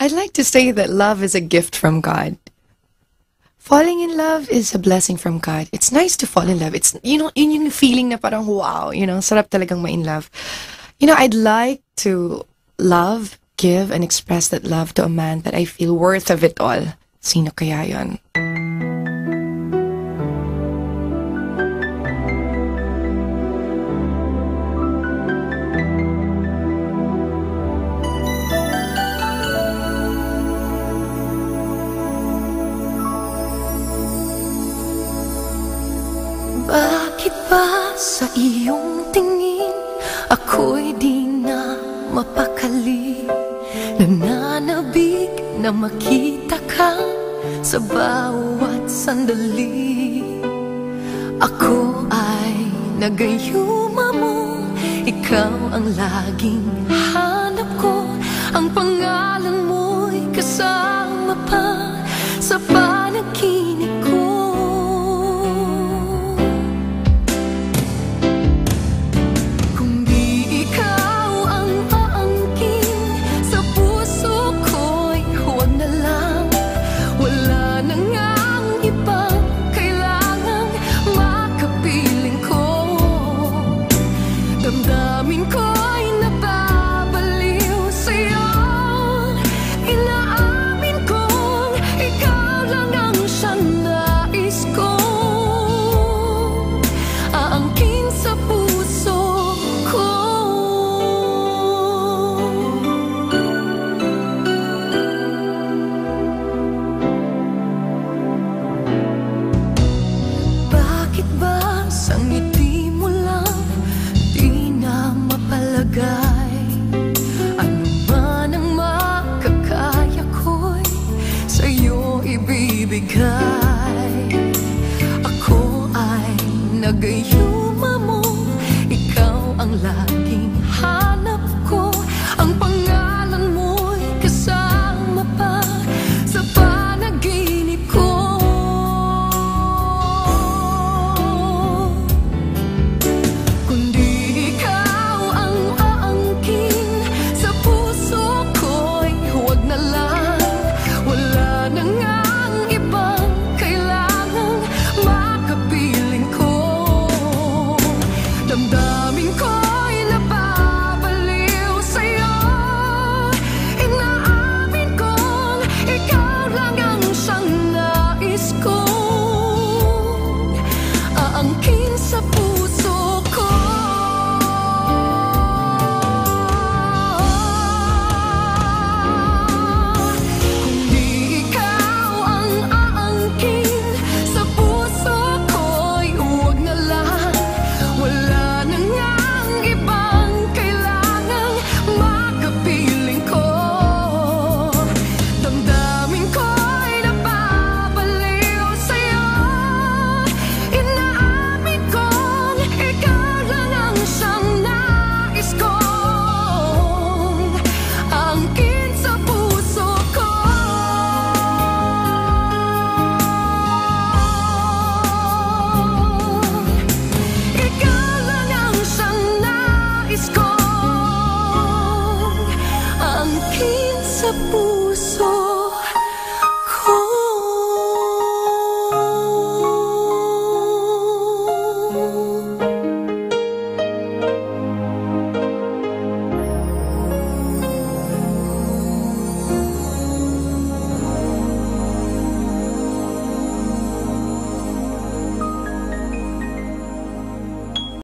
I'd like to say that love is a gift from God. Falling in love is a blessing from God. It's nice to fall in love. It's, yun yung feeling na parang wow, sarap talagang ma-in love. I'd like to love, give, and express that love to a man that I feel worth of it all. Sino kaya yun? Bakit ba sa iyong tingin ako'y di na mapakali? Nananabik na makita ka sa bawat sandali. Ako ay nagayuma mo, ikaw ang laging hanap ko. Ang pangalan mo'y kasama pa sa panaginip ko. Damdamin ko'y nababaliw sa'yo. Inaamin kong ikaw lang ang siyang nais ko. Aangkin sa puso ko. Bakit ba sa ngiti mo lang ano man ang makakaya ko'y sa'yo ibibigay. Ako ay nagayuma mo, ikaw ang laging hanap ko. Ang pangalan mo'y kasama pa sa panaginip ko. Damdamin ko'y nababaliw sa'yo. Inaamin kong ikaw lang ang siyang nais ko. Aangkin sa puso ko. Kung di ikaw ang aangkin sa puso ko'y huwag na lang. Wala na ngang ibang kailangang makapiling ko. Damdamin ko'y nababaliw sa'yo. Inaamin kong ikaw lang ang siyang nais kong aangkin sa puso ko. Ikaw lang ang siyang nais kong aangkin sa puso.